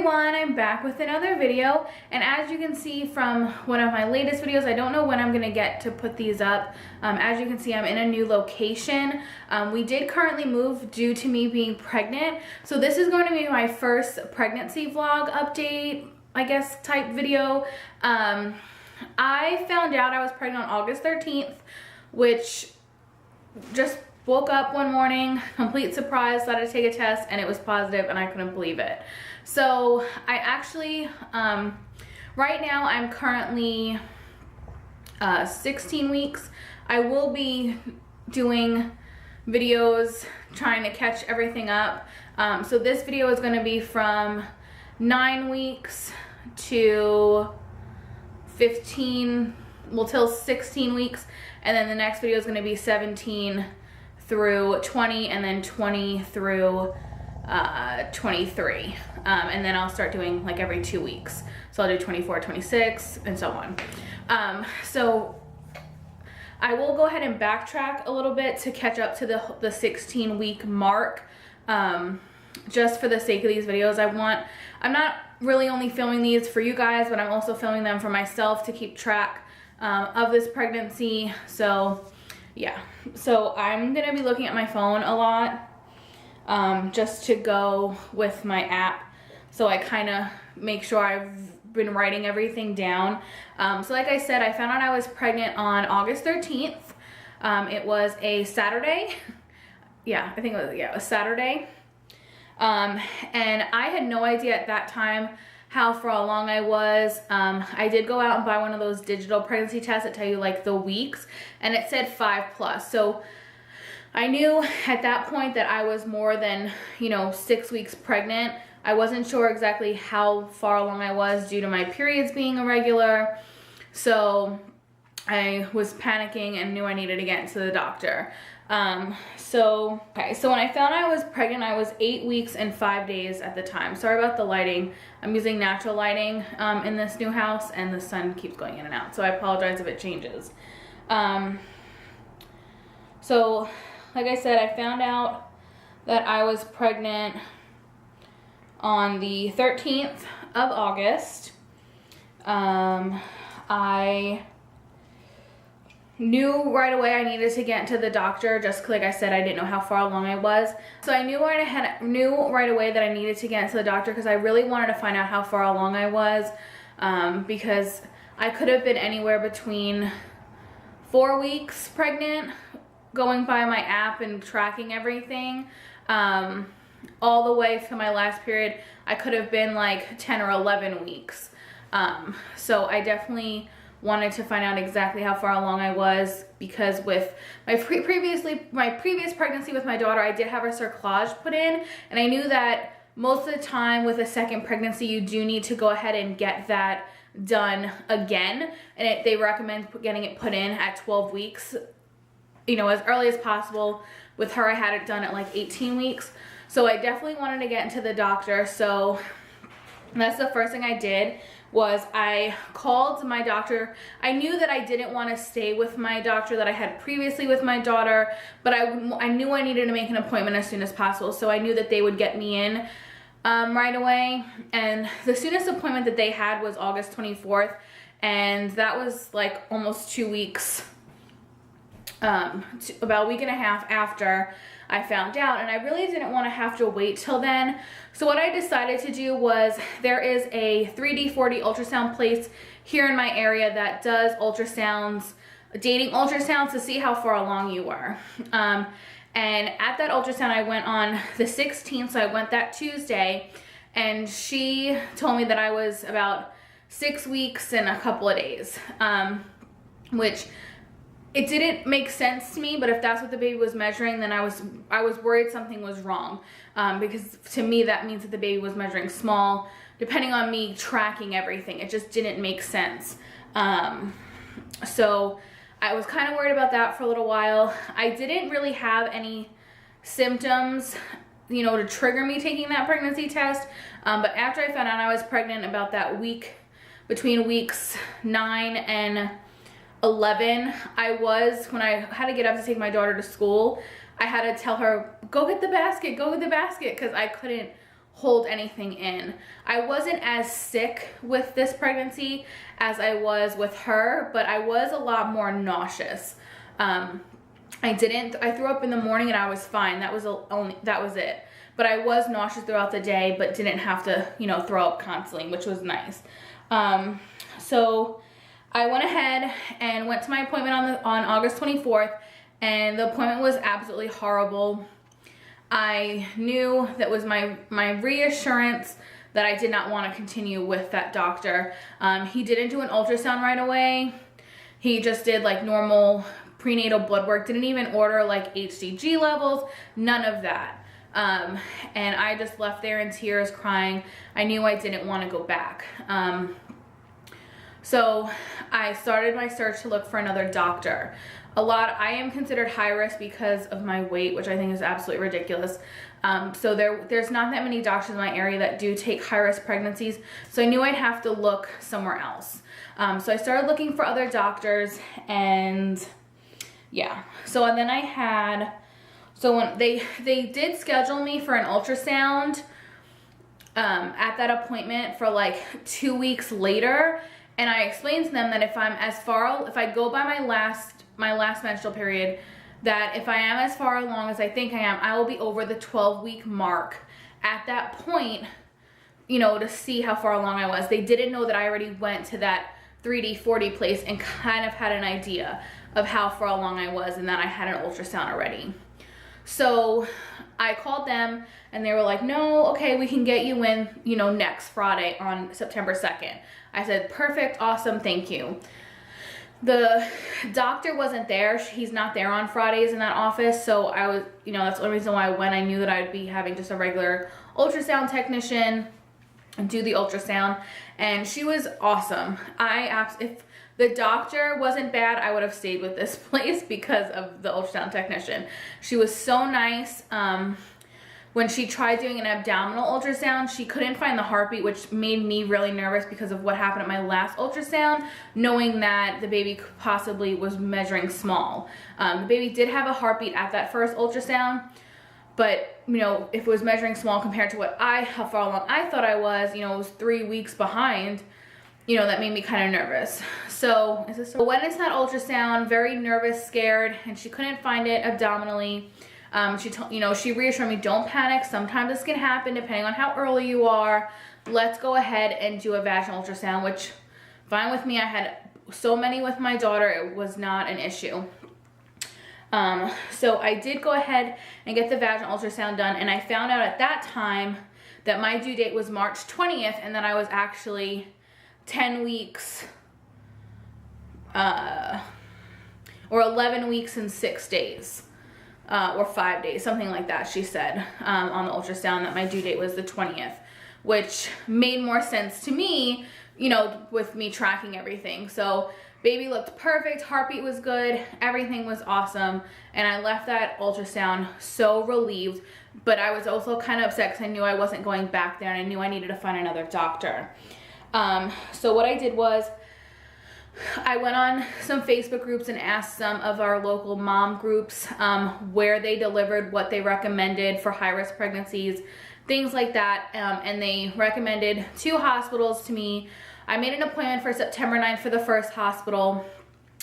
everyone, I'm back with another video, and as you can see from one of my latest videos, I don't know when I'm gonna get to put these up. As you can see, I'm in a new location. We did currently move due to me being pregnant, so this is going to be my first pregnancy vlog update, I guess, type video. I found out I was pregnant on August 13th, which just woke up one morning, complete surprise, thought I'd take a test, and it was positive, and I couldn't believe it. So I actually, right now I'm currently 16 weeks. I will be doing videos trying to catch everything up. So this video is going to be from 9 weeks to 15, well, till 16 weeks, and then the next video is going to be 17 through 20, and then 20 through 23, and then I'll start doing like every 2 weeks. So I'll do 24, 26, and so on. So I will go ahead and backtrack a little bit to catch up to the 16-week mark, just for the sake of these videos. I'm not really only filming these for you guys, but I'm also filming them for myself to keep track of this pregnancy. So yeah, so I'm gonna be looking at my phone a lot, just to go with my app, so I kind of make sure I've been writing everything down. So like I said, I found out I was pregnant on August 13th. It was a Saturday. Yeah, I think it was, yeah, a Saturday. And I had no idea at that time how far along I was. I did go out and buy one of those digital pregnancy tests that tell you like the weeks, and it said 5+. So I knew at that point that I was more than, 6 weeks pregnant. I wasn't sure exactly how far along I was due to my periods being irregular. So I was panicking and knew I needed to get to the doctor. So when I found I was pregnant, I was 8 weeks and 5 days at the time. Sorry about the lighting. I'm using natural lighting in this new house, and the sun keeps going in and out, so I apologize if it changes. So like I said, I found out that I was pregnant on the 13th of August. I knew right away I needed to get to the doctor. Just like I said, I didn't know how far along I was. So I knew right away that I needed to get to the doctor because I really wanted to find out how far along I was, because I could have been anywhere between 4 weeks pregnant, going by my app and tracking everything, all the way to my last period. I could have been like 10 or 11 weeks. So I definitely wanted to find out exactly how far along I was, because with my previous pregnancy with my daughter, I did have a cerclage put in, and I knew that most of the time with a second pregnancy, you do need to go ahead and get that done again, and they recommend getting it put in at 12 weeks, as early as possible. With her, I had it done at like 18 weeks. So I definitely wanted to get into the doctor. So that's the first thing I did, was I called my doctor. I knew that I didn't want to stay with my doctor that I had previously with my daughter, but I knew I needed to make an appointment as soon as possible. So I knew that they would get me in right away. And the soonest appointment that they had was August 24th. And that was like almost 2 weeks, about a week and a half after I found out, and I really didn't want to have to wait till then. So what I decided to do was, there is a 3D/4D ultrasound place here in my area that does ultrasounds, dating ultrasounds, to see how far along you were. And at that ultrasound, I went on the 16th, so I went that Tuesday, and she told me that I was about 6 weeks and a couple of days, which it didn't make sense to me, but if that's what the baby was measuring, then I was worried something was wrong, because to me that means that the baby was measuring small, depending on me tracking everything. It just didn't make sense. So I was kind of worried about that for a little while. I didn't really have any symptoms, to trigger me taking that pregnancy test, but after I found out I was pregnant, about that week, between weeks 9 and 11, when I had to get up to take my daughter to school, I had to tell her, go get the basket, because I couldn't hold anything in. I wasn't as sick with this pregnancy as I was with her, but I was a lot more nauseous. I threw up in the morning and I was fine. That was it. But I was nauseous throughout the day, but didn't have to, you know, throw up constantly, which was nice. So I went ahead and went to my appointment on August 24th, and the appointment was absolutely horrible. I knew that was my reassurance that I did not want to continue with that doctor. He didn't do an ultrasound right away. He just did like normal prenatal blood work, didn't even order like HCG levels, none of that. And I just left there in tears crying. I knew I didn't want to go back. So I started my search to look for another doctor. I am considered high risk because of my weight, which I think is absolutely ridiculous. So there's not that many doctors in my area that do take high risk pregnancies. So I knew I'd have to look somewhere else. So I started looking for other doctors, and yeah. So then when they did schedule me for an ultrasound at that appointment for like 2 weeks later. And I explained to them that if I go by my last menstrual period, that if I am as far along as I think I am, I will be over the 12-week mark at that point, you know, to see how far along I was. They didn't know that I already went to that 3D, 4D place and kind of had an idea of how far along I was, and that I had an ultrasound already. So I called them and they were like, no, okay, we can get you in, you know, next Friday on September 2nd. I said, perfect, awesome, thank you. The doctor wasn't there. He's not there on Fridays in that office. So I was, you know, that's the only reason why I went. I knew that I'd be having just a regular ultrasound technician and do the ultrasound. And she was awesome. If the doctor wasn't bad, I would have stayed with this place because of the ultrasound technician. She was so nice. When she tried doing an abdominal ultrasound, she couldn't find the heartbeat, which made me really nervous because of what happened at my last ultrasound, knowing that the baby possibly was measuring small. The baby did have a heartbeat at that first ultrasound, but, you know, if it was measuring small compared to how far along I thought I was, you know, it was 3 weeks behind, you know, that made me kind of nervous. So I went into that ultrasound, very nervous, scared, and she couldn't find it abdominally. She reassured me, don't panic. Sometimes this can happen depending on how early you are. Let's go ahead and do a vaginal ultrasound, which fine with me. I had so many with my daughter. It was not an issue. So I did go ahead and get the vaginal ultrasound done, and I found out at that time that my due date was March 20th and that I was actually 10 weeks or 11 weeks and 6 days. Or 5 days, something like that, she said on the ultrasound, that my due date was the 20th, which made more sense to me, you know, with me tracking everything. So baby looked perfect, heartbeat was good, everything was awesome, and I left that ultrasound so relieved, but I was also kind of upset because I knew I wasn't going back there, and I knew I needed to find another doctor. So what I did was, I went on some Facebook groups and asked some of our local mom groups where they delivered, what they recommended for high-risk pregnancies, things like that, and they recommended 2 hospitals to me. I made an appointment for September 9th for the first hospital.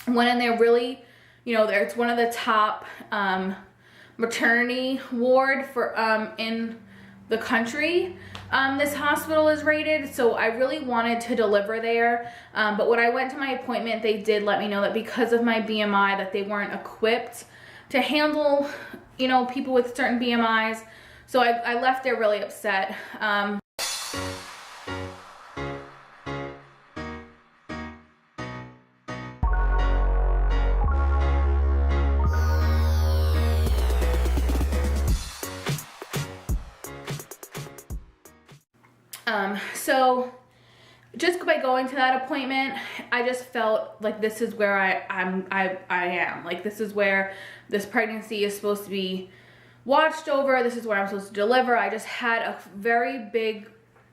Went in there, really, you know, it's one of the top maternity ward for in the country. This hospital is rated, so I really wanted to deliver there, but when I went to my appointment, they did let me know that because of my BMI that they weren't equipped to handle, you know, people with certain BMIs, so I left there really upset. So just by going to that appointment, I just felt like this is where I am. Like, this is where this pregnancy is supposed to be watched over. This is where I'm supposed to deliver. I just had a very big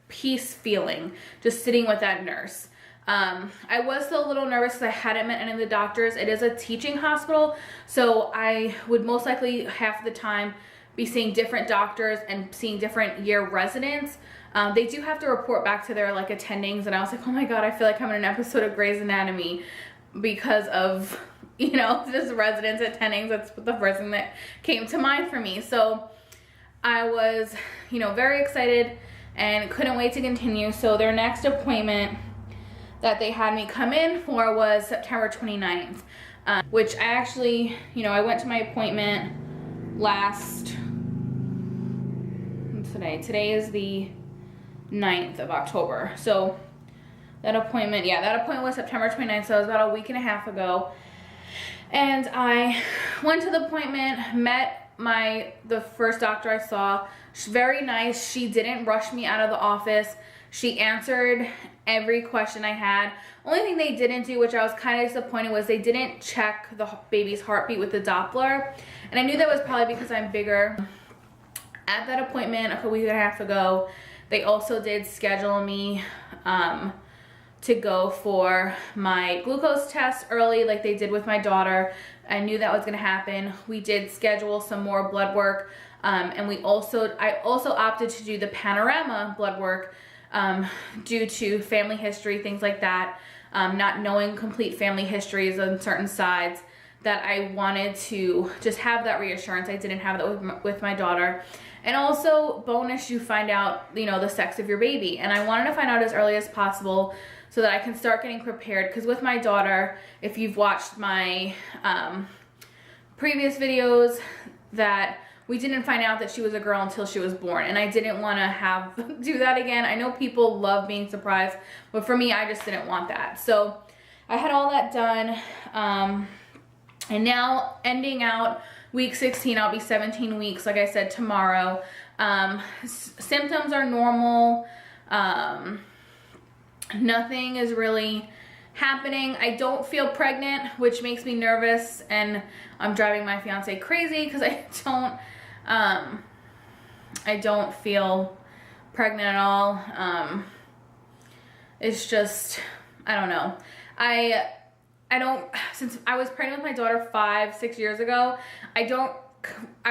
peace feeling just sitting with that nurse. I was still a little nervous because I hadn't met any of the doctors. It is a teaching hospital, so I would most likely half the time be seeing different doctors and seeing different year residents. They do have to report back to their like attendings, and I was like, oh my god, I feel like I'm in an episode of Grey's Anatomy because of, you know, just residents attendings. That's the first thing that came to mind for me. So I was, you know, very excited and couldn't wait to continue. So their next appointment that they had me come in for was September 29th, which I actually, you know, I went to my appointment today is the 9th of October. So that appointment was September 29th, so it was about a week and a half ago. And I went to the appointment, met the first doctor I saw. She's very nice. She didn't rush me out of the office. She answered every question I had. Only thing they didn't do, which I was kind of disappointed, was they didn't check the baby's heartbeat with the Doppler. And I knew that was probably because I'm bigger. At that appointment a week and a half ago, they also did schedule me to go for my glucose test early like they did with my daughter. I knew that was gonna happen. We did schedule some more blood work, and I also opted to do the panorama blood work due to family history, things like that, not knowing complete family histories on certain sides, that I wanted to just have that reassurance. I didn't have that with my daughter. And also, bonus, you find out, you know, the sex of your baby. And I wanted to find out as early as possible so that I can start getting prepared. Because with my daughter, if you've watched my previous videos, that we didn't find out that she was a girl until she was born. And I didn't want to do that again. I know people love being surprised, but for me, I just didn't want that. So I had all that done. And now, ending out week 16, I'll be 17 weeks, like I said, tomorrow. Symptoms are normal. Nothing is really happening. I don't feel pregnant, which makes me nervous, and I'm driving my fiance crazy because I don't feel pregnant at all. It's just, I don't know. Since I was pregnant with my daughter 5-6 years ago, I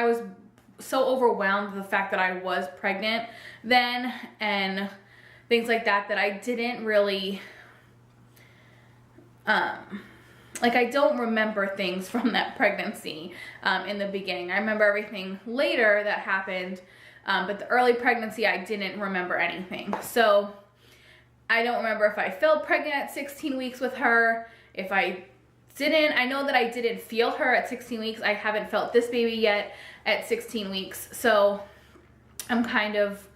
was so overwhelmed with the fact that I was pregnant then and things like that, that I didn't really, I don't remember things from that pregnancy in the beginning. I remember everything later that happened, but the early pregnancy, I didn't remember anything. So I don't remember if I felt pregnant at 16 weeks with her. If I didn't, I know that I didn't feel her at 16 weeks. I haven't felt this baby yet at 16 weeks. So I'm kind of,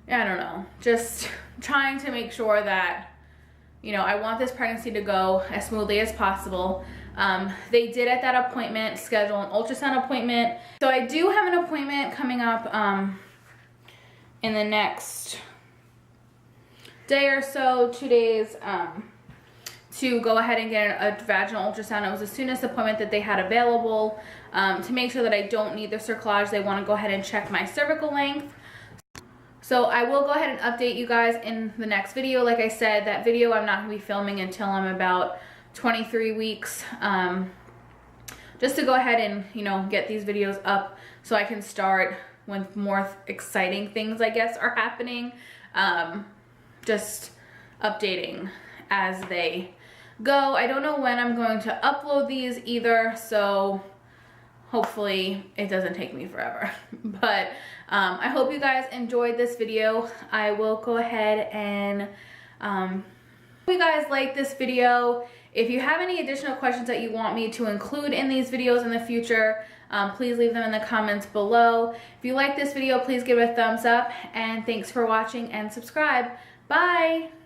I don't know, just trying to make sure that, you know, I want this pregnancy to go as smoothly as possible. They did at that appointment schedule an ultrasound appointment. So I do have an appointment coming up in the next day or so, 2 days, to go ahead and get a vaginal ultrasound. It was the soonest appointment that they had available to make sure that I don't need the cerclage. They want to go ahead and check my cervical length. So I will go ahead and update you guys in the next video. Like I said, that video I'm not going to be filming until I'm about 23 weeks. Just to go ahead and, you know, get these videos up so I can start when more exciting things, I guess, are happening. Just updating as they go. I don't know when I'm going to upload these either, so hopefully it doesn't take me forever. But I hope you guys enjoyed this video. I will go ahead and hope you guys like this video. If you have any additional questions that you want me to include in these videos in the future, please leave them in the comments below. If you like this video, please give it a thumbs up, and thanks for watching and subscribe. Bye!